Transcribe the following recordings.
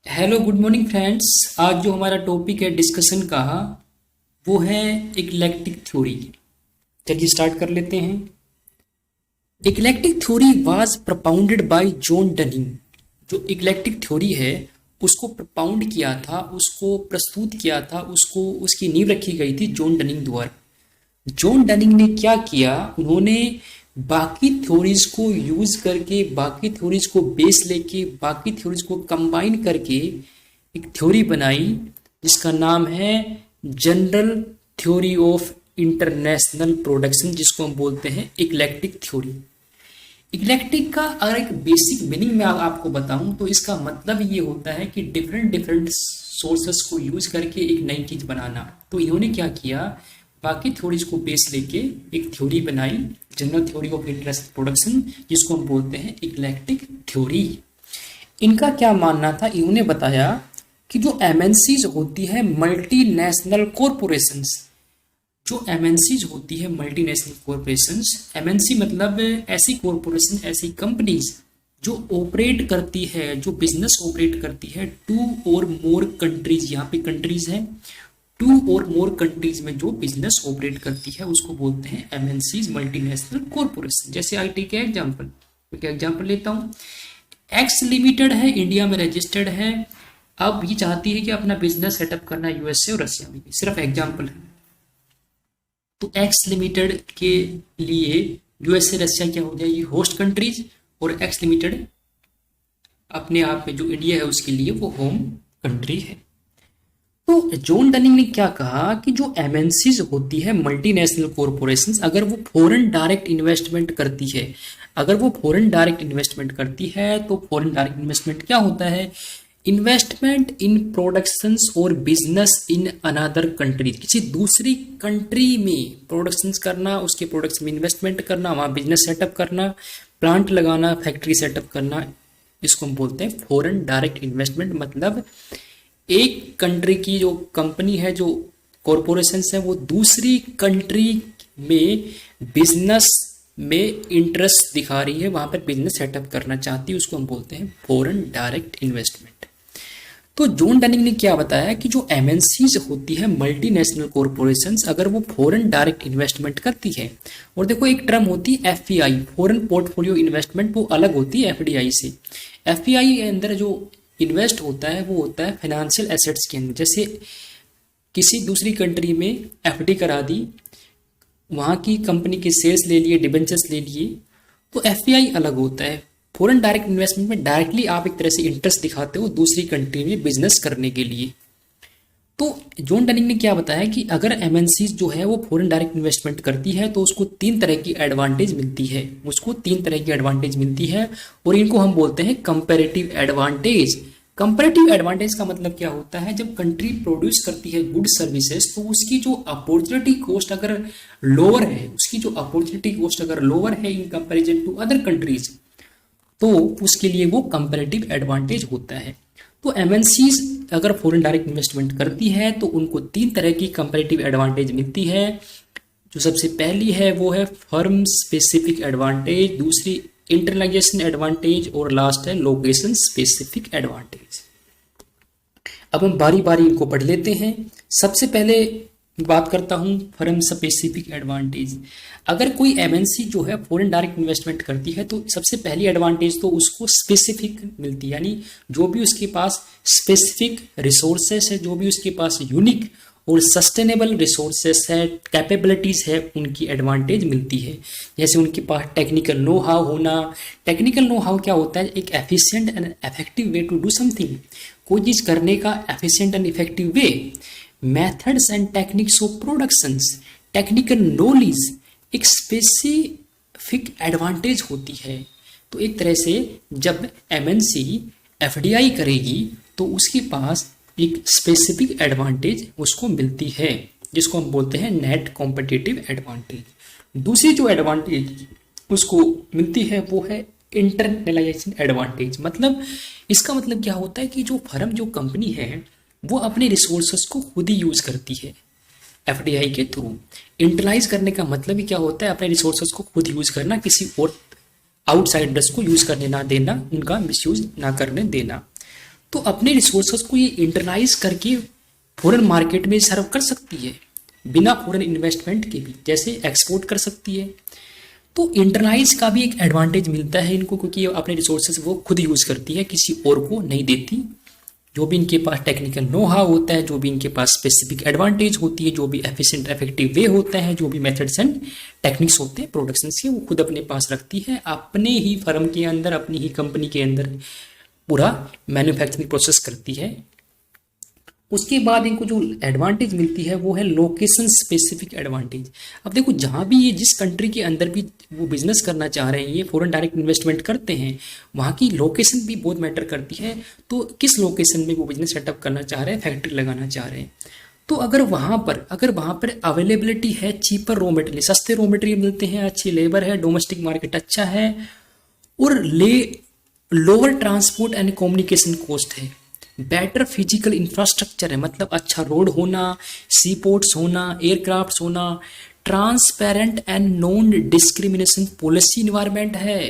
Hello good morning friends. आज जो हमारा टॉपिक है डिस्कशन का वो है इक्लेक्टिक थ्योरी। चलिए स्टार्ट कर लेते हैं। Eclectic theory was propounded bye John Dunning. जो इक्लेक्टिक थ्योरी है उसको propound किया था, उसको प्रस्तुत किया था, उसको उसकी नींव रखी गई थी जॉन डनिंग द्वारा। जॉन डनिंग ने क्या किया, उन्होंने बाकी थ्योरीज को यूज करके, बाकी थ्योरीज को बेस लेके, बाकी थ्योरीज को कंबाइन करके एक थ्योरी बनाई जिसका नाम है general theory of international production, जिसको हम बोलते हैं इक्लेक्टिक थ्योरी। इक्लेक्टिक का अगर एक बेसिक मीनिंग में आपको बताऊं तो इसका मतलब ये होता है कि डिफरेंट डिफरेंट सोर्सेस को यूज करके एक नई चीज बनाना। तो इन्होंने क्या किया, बाकी थ्योरीज को बेस लेके एक थ्योरी बनाई, general theory of international production, जिसको हम बोलते हैं इक्लेक्टिक थ्योरी। इनका क्या मानना था, इन्होंने बताया कि जो एमएनसीज होती है मल्टीनेशनल कॉरपोरेशंस, जो एमएनसीज होती है मल्टीनेशनल कॉरपोरेशंस, एमएनसी मतलब ऐसी कॉरपोरेशन, ऐसी कंपनीज जो ऑपरेट करती है, जो बिजनेस ऑपरेट करती है टू और मोर कंट्रीज, यहाँ पे कंट्रीज है, टू और मोर कंट्रीज में जो बिजनेस ऑपरेट करती है उसको बोलते हैं एमएनसीज मल्टीनेशनल कॉरपोरेशन। जैसे आई टेक एग्जांपल, एक एग्जांपल लेता हूँ। एक्स लिमिटेड है, इंडिया में रजिस्टर्ड है, अब ये चाहती है कि अपना बिजनेस सेटअप करना यूएसए और रशिया में, सिर्फ एग्जांपल है। तो एक्स लिमिटेड के लिए यूएसए रशिया क्या हो जाएगी, होस्ट कंट्रीज, और एक्स लिमिटेड अपने आप में जो इंडिया है उसके लिए वो होम कंट्री है। तो जॉन डनिंग ने क्या कहा कि जो एमएनसीज होती है मल्टीनेशनल कॉरपोरेशंस, अगर वो फॉरेन डायरेक्ट इन्वेस्टमेंट करती है, अगर वो फॉरेन डायरेक्ट इन्वेस्टमेंट करती है, तो फॉरेन डायरेक्ट इन्वेस्टमेंट क्या होता है, इन्वेस्टमेंट इन प्रोडक्शंस और बिजनेस इन अनदर कंट्री, किसी दूसरी कंट्री में प्रोडक्शंस करना, उसके प्रोडक्ट्स में इन्वेस्टमेंट करना, वहाँ बिजनेस सेटअप करना, प्लांट लगाना, फैक्ट्री सेटअप करना, इसको हम बोलते हैं फॉरेन डायरेक्ट इन्वेस्टमेंट। मतलब एक कंट्री की जो कंपनी है, जो कॉरपोरेशंस है, वो दूसरी कंट्री में बिजनेस में इंटरेस्ट दिखा रही है, वहां पर बिजनेस सेटअप करना चाहती है, उसको हम बोलते हैं फॉरेन डायरेक्ट इन्वेस्टमेंट। तो जॉन डनिंग ने क्या बताया कि जो एमएनसीज होती है मल्टीनेशनल कॉरपोरेशंस, अगर वो फॉरेन डायरेक्ट इन्वेस्टमेंट करती है, और देखो एक टर्म होती है एफपीआई, फॉरेन पोर्टफोलियो इन्वेस्टमेंट, वो अलग होती है एफडीआई से। एफपीआई के अंदर जो इन्वेस्ट होता है वो होता है फाइनेंशियल एसेट्स के अंदर। जैसे किसी दूसरी कंट्री में एफडी करा दी, वहाँ की कंपनी के शेयर्स ले लिए, डिबेंचर्स ले लिए, तो एफपीआई अलग होता है। फॉरेन डायरेक्ट इन्वेस्टमेंट में डायरेक्टली आप एक तरह से इंटरेस्ट दिखाते हो दूसरी कंट्री में बिजनेस करने के लिए। तो जॉन डनिंग ने क्या बताया कि अगर एमएनसी जो है वो फॉरेन डायरेक्ट इन्वेस्टमेंट करती है तो उसको तीन तरह की एडवांटेज मिलती है, उसको तीन तरह की एडवांटेज मिलती है, और इनको हम बोलते हैं कंपैरेटिव एडवांटेज। कंपैरेटिव एडवांटेज का मतलब क्या होता है, जब कंट्री प्रोड्यूस करती है गुड सर्विसेज तो उसकी जो अपॉर्चुनिटी कॉस्ट अगर लोअर है, उसकी जो अपॉर्चुनिटी कॉस्ट अगर लोअर है in comparison to other countries, तो उसके लिए वो कंपैरेटिव एडवांटेज होता है। तो एमएनसीज अगर फॉरेन डायरेक्ट इन्वेस्टमेंट करती है तो उनको तीन तरह की कंपैरेटिव एडवांटेज मिलती है। जो सबसे पहली है वो है फर्म स्पेसिफिक एडवांटेज, दूसरी इंटरनाइजेशन एडवांटेज, और लास्ट है लोकेशन स्पेसिफिक एडवांटेज। अब हम बारी बारी इनको पढ़ लेते हैं। सबसे पहले बात करता हूं फर्म स्पेसिफिक एडवांटेज। अगर कोई एमएनसी जो है फॉरेन डायरेक्ट इन्वेस्टमेंट करती है तो सबसे पहली एडवांटेज तो उसको स्पेसिफिक मिलती है, यानी जो भी उसके पास स्पेसिफिक रिसोर्सेस है, जो भी उसके पास यूनिक और सस्टेनेबल रिसोर्सेस है, कैपेबिलिटीज है, उनकी एडवांटेज मिलती है। जैसे उनके पास टेक्निकल नो हाउ होना। टेक्निकल नो हाउ क्या होता है, एक efficient and effective way to do something, कोई चीज करने का efficient and effective way. Methods and techniques of productions, technical knowledge एक स्पेसिफिक एडवांटेज होती है। तो एक तरह से जब एमएनसी एफडीआई करेगी तो उसके पास एक स्पेसिफिक एडवांटेज उसको मिलती है, जिसको हम बोलते हैं नेट कॉम्पिटिटिव एडवांटेज। दूसरी जो एडवांटेज उसको मिलती है वो है इंटरनलाइजेशन एडवांटेज। मतलब इसका मतलब क्या होता है कि जो फर्म, जो कंपनी है, वो अपने रिसोर्सेस को खुद ही यूज करती है एफडीआई के थ्रू। इंटरलाइज करने का मतलब ही क्या होता है, अपने रिसोर्सेस को खुद यूज करना, किसी और आउटसाइडर्स को यूज करने ना देना, उनका मिसयूज ना करने देना। तो अपने रिसोर्सेज को ये इंटरनाइज करके फॉरेन मार्केट में सर्व कर सकती है बिना फॉरेन इन्वेस्टमेंट के भी, जैसे एक्सपोर्ट कर सकती है। तो इंटरनाइज का भी एक एडवांटेज मिलता है इनको, क्योंकि अपने रिसोर्सेज वो खुद यूज़ करती है, किसी और को नहीं देती। जो भी इनके पास टेक्निकल नो हाउ होता है, जो भी इनके पास स्पेसिफिक एडवांटेज होती है, जो भी एफिशिएंट इफेक्टिव वे होता है, जो भी मेथड्स एंड टेक्निक्स होते हैं प्रोडक्शन के, वो खुद अपने पास रखती है, अपने ही फर्म के अंदर, अपनी ही कंपनी के अंदर पूरा मैन्युफैक्चरिंग प्रोसेस करती है। उसके बाद इनको जो एडवांटेज मिलती है वो है लोकेशन स्पेसिफिक एडवांटेज। अब देखो, जहाँ भी ये जिस कंट्री के अंदर भी वो बिजनेस करना चाह रहे हैं, ये फॉरेन डायरेक्ट इन्वेस्टमेंट करते हैं, वहाँ की लोकेशन भी बहुत मैटर करती है। तो किस लोकेशन में वो बिजनेस सेटअप करना चाह रहे हैं, फैक्ट्री लगाना चाह रहे हैं। तो अगर वहाँ पर अवेलेबिलिटी है चीपर रॉ मटेरियल, सस्ते रॉ मटेरियल मिलते हैं, अच्छी लेबर है, डोमेस्टिक मार्केट अच्छा है, और lower transport and communication cost है, बेटर फिजिकल इंफ्रास्ट्रक्चर है, मतलब अच्छा रोड होना, सी पोर्ट्स होना, एयरक्राफ्ट्स होना, transparent and non discrimination policy environment है,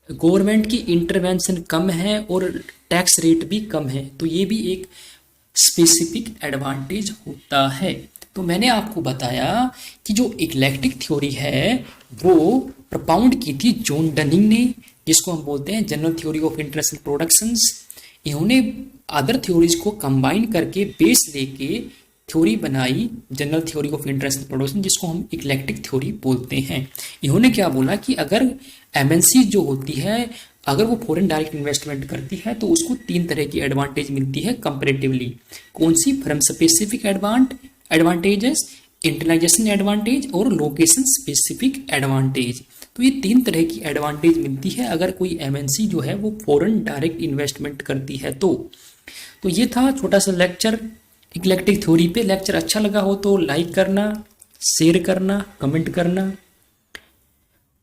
गवर्नमेंट की इंटरवेंशन कम है और टैक्स रेट भी कम है। तो ये भी एक स्पेसिफिक एडवांटेज होता है। तो मैंने आपको बताया कि जो इक्लेक्टिक थ्योरी है वो प्रपाउंड की थी जॉन डनिंग ने, जिसको हम बोलते हैं general theory of international productions. इन्होंने अदर थ्योरीज को कंबाइन करके बेस लेके थ्योरी बनाई general theory of international production, जिसको हम इक्लेक्टिक थ्योरी बोलते हैं। इन्होंने क्या बोला कि अगर एमएनसी जो होती है, अगर वो फॉरेन डायरेक्ट इन्वेस्टमेंट करती है तो उसको 3 तरह की एडवांटेज मिलती है कंपैरेटिवली। कौन सी? फर्म स्पेसिफिक एडवांटेजेस, इंटरनाइजेशन एडवांटेज और लोकेशन स्पेसिफिक एडवांटेज। तो ये 3 तरह की एडवांटेज मिलती है अगर कोई एमएनसी जो है वो फॉरेन डायरेक्ट इन्वेस्टमेंट करती है। तो ये था छोटा सा लेक्चर इक्लेक्टिक थ्योरी पे। लेक्चर अच्छा लगा हो तो लाइक करना, शेयर करना, कमेंट करना।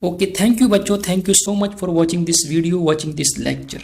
ओके, थैंक यू बच्चों, thank you so much for watching this video, watching this lecture.